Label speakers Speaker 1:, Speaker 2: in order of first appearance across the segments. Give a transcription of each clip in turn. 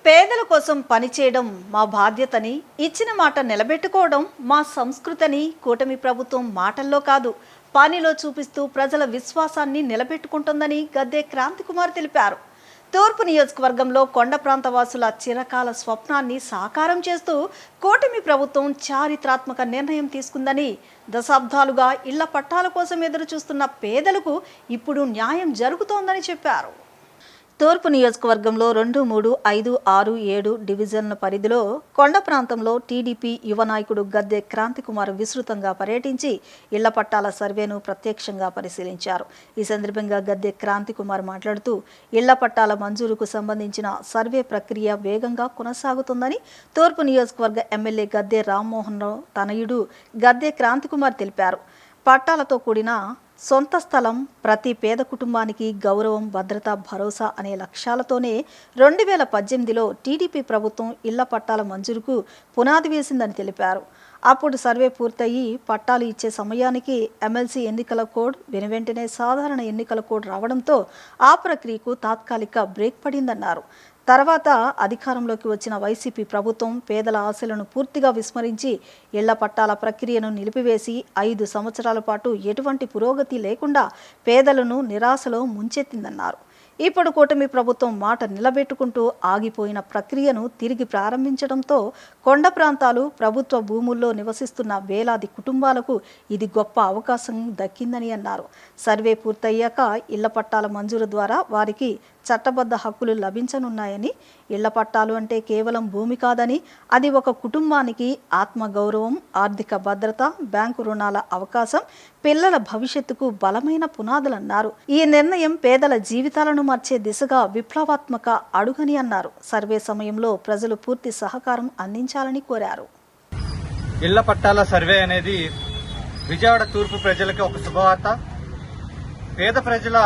Speaker 1: పేదల కోసం పనిచేయడం మా బాధ్యతని, ఇచ్చిన మాట నిలబెట్టుకోవడం మా సంస్కృతిని కూటమి ప్రభుత్వం మాటల్లో కాదు పనిలో చూపిస్తూ ప్రజల విశ్వాసాన్ని నిలబెట్టుకుంటుందని గద్దె క్రాంతికుమార్ తెలిపారు. తూర్పు నియోజకవర్గంలో కొండ ప్రాంత వాసుల చిరకాల స్వప్నాన్ని సాకారం చేస్తూ కూటమి ప్రభుత్వం చారిత్రాత్మక నిర్ణయం తీసుకుందని, దశాబ్దాలుగా ఇళ్ల పట్టాల కోసం ఎదురు చూస్తున్న పేదలకు ఇప్పుడు న్యాయం జరుగుతోందని చెప్పారు. తూర్పు నియోజకవర్గంలో 2, 3, 5, 6, 7 డివిజన్ల పరిధిలో కొండ ప్రాంతంలో టీడీపీ యువ నాయకుడు గద్దె క్రాంతికుమార్ విస్తృతంగా పర్యటించి ఇళ్ల పట్టాల సర్వేను ప్రత్యక్షంగా పరిశీలించారు. ఈ సందర్భంగా గద్దె క్రాంతికుమార్ మాట్లాడుతూ ఇళ్ల పట్టాల మంజూరుకు సంబంధించిన సర్వే ప్రక్రియ వేగంగా కొనసాగుతుందని తూర్పు నియోజకవర్గ ఎమ్మెల్యే గద్దె రామ్మోహన్ రావు తనయుడు గద్దె క్రాంతికుమార్ తెలిపారు. పట్టాలతో కూడిన సొంత స్థలం, ప్రతి పేద కుటుంబానికి గౌరవం, భద్రత, భరోసా అనే లక్ష్యాలతోనే 2018లో టీడీపీ ప్రభుత్వం ఇళ్ల పట్టాల మంజూరుకు పునాది వేసిందని తెలిపారు. అప్పుడు సర్వే పూర్తయి పట్టాలు ఇచ్చే సమయానికి ఎమ్మెల్సీ ఎన్నికల కోడ్, వెనువెంటనే సాధారణ ఎన్నికల కోడ్ రావడంతో ఆ ప్రక్రియకు తాత్కాలిక బ్రేక్ పడిందన్నారు. తర్వాత అధికారంలోకి వచ్చిన వైసీపీ ప్రభుత్వం పేదల ఆశలను పూర్తిగా విస్మరించి ఇళ్ల పట్టాల ప్రక్రియను నిలిపివేసి 5 సంవత్సరాల పాటు ఎటువంటి పురోగతి లేకుండా పేదలను నిరాశలో ముంచెత్తిందన్నారు. ఇప్పుడు కూటమి ప్రభుత్వం మాట నిలబెట్టుకుంటూ ఆగిపోయిన ప్రక్రియను తిరిగి ప్రారంభించడంతో కొండ ప్రాంతాలు, ప్రభుత్వ భూముల్లో నివసిస్తున్న వేలాది కుటుంబాలకు ఇది గొప్ప అవకాశం దక్కిందని అన్నారు. సర్వే పూర్తయ్యాక ఇళ్ల పట్టాల మంజూరు ద్వారా వారికి చట్టబద్ధ హక్కులు లభించనున్నాయని, ఇళ్ల పట్టాలు అంటే కేవలం భూమి కాదని, అది ఒక కుటుంబానికి ఆత్మగౌరవం, ఆర్థిక భద్రత, బ్యాంకు రుణాల అవకాశం, పిల్లల భవిష్యత్తుకు బలమైన పునాదులన్నారు. ఈ నిర్ణయం పేదల జీవితాలను మార్చే దిశగా విప్లవాత్మక అడుగని అన్నారు. సర్వే సమయంలో ప్రజలు పూర్తి సహకారం అందించాలని కోరారు.
Speaker 2: ఇళ్ల పట్టాల సర్వే అనేది విజయవాడ తూర్పు ప్రజలకు ఒక శుభవార్త. పేద ప్రజల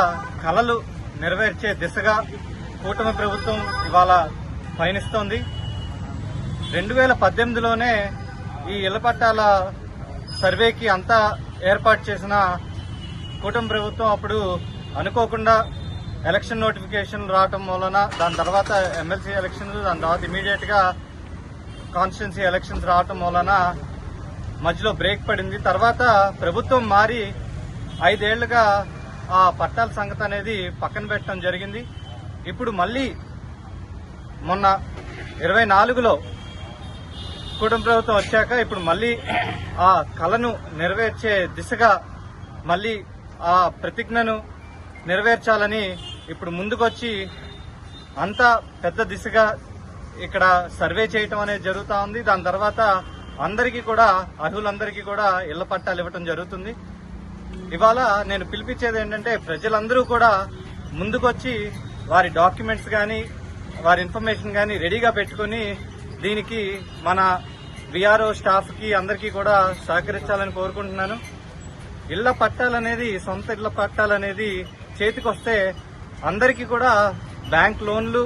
Speaker 2: కలలు నెరవేర్చే దిశగా కూటమి ప్రభుత్వం ఇవాళ పయనిస్తోంది. 2018లోనే ఈ ఇళ్ల పట్టాల సర్వేకి అంతా ఏర్పాటు చేసిన కూటమి ప్రభుత్వం అప్పుడు అనుకోకుండా ఎలక్షన్ నోటిఫికేషన్ రావటం వలన, దాని తర్వాత ఎమ్మెల్సీ ఎలక్షన్స్, దాని తర్వాత ఇమీడియట్ గా కాన్స్టిట్యున్సీ ఎలక్షన్స్ రావటం వలన మధ్యలో బ్రేక్ పడింది. తర్వాత ప్రభుత్వం మారి 5 ఏళ్లుగా ఆ పట్టాల సంగతి అనేది పక్కన పెట్టడం జరిగింది. ఇప్పుడు మళ్ళీ మొన్న 24లో కూటమి ప్రభుత్వం వచ్చాక ఇప్పుడు మళ్ళీ ఆ కళను నెరవేర్చే దిశగా మళ్ళీ ఆ ప్రతిజ్ఞను నెరవేర్చాలని ఇప్పుడు ముందుకొచ్చి అంతా పెద్ద దిశగా ఇక్కడ సర్వే చేయటం అనేది జరుగుతూ ఉంది. దాని తర్వాత అందరికీ కూడా, అర్హులందరికీ కూడా ఇళ్ల పట్టాలు ఇవ్వటం జరుగుతుంది. ఇవాళ నేను పిలిపించేది ఏంటంటే ప్రజలందరూ కూడా ముందుకొచ్చి వారి డాక్యుమెంట్స్ కానీ, వారి ఇన్ఫర్మేషన్ కానీ రెడీగా పెట్టుకుని దీనికి మన విఆర్ఓ స్టాఫ్ కి అందరికీ కూడా సహకరించాలని కోరుకుంటున్నాను. ఇళ్ల పట్టాలనేది, సొంత ఇళ్ల పట్టాలనేది చేతికొస్తే అందరికీ కూడా బ్యాంక్ లోన్లు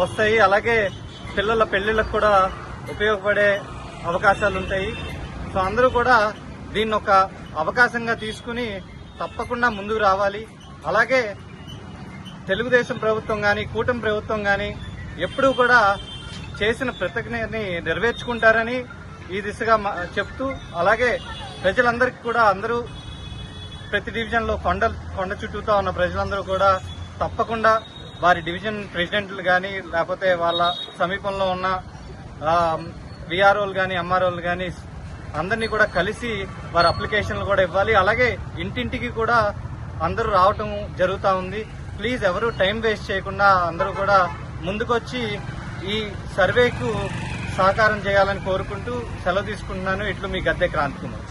Speaker 2: వస్తాయి. అలాగే పిల్లల పెళ్లిళ్లకు కూడా ఉపయోగపడే అవకాశాలు ఉంటాయి. సో అందరూ కూడా దీన్ని ఒక అవకాశంగా తీసుకుని తప్పకుండా ముందుకు రావాలి. అలాగే తెలుగుదేశం ప్రభుత్వం కానీ, కూటమి ప్రభుత్వం కానీ ఎప్పుడూ కూడా చేసిన ప్రతిజ్ఞని నెరవేర్చుకుంటారని ఈ దిశగా చెప్తూ, అలాగే ప్రజలందరికీ కూడా, అందరూ ప్రతి డివిజన్లో కొండ చుట్టూతో ఉన్న ప్రజలందరూ కూడా తప్పకుండా వారి డివిజన్ ప్రెసిడెంట్లు కానీ, లేకపోతే వాళ్ళ సమీపంలో ఉన్న విఆర్ఓలు కానీ, ఎంఆర్ఓలు కానీ అందరినీ కూడా కలిసి వారి అప్లికేషన్లు కూడా ఇవ్వాలి. అలాగే ఇంటింటికి కూడా అందరూ రావటం జరుగుతూ ఉంది. ప్లీజ్ ఎవరు టైం వేస్ట్ చేయకుండా అందరూ కూడా ముందుకొచ్చి ఈ సర్వేకు సహకారం చేయాలని కోరుకుంటూ సెలవు తీసుకుంటున్నాను. ఇట్లు మీ గద్దె క్రాంతికుమార్.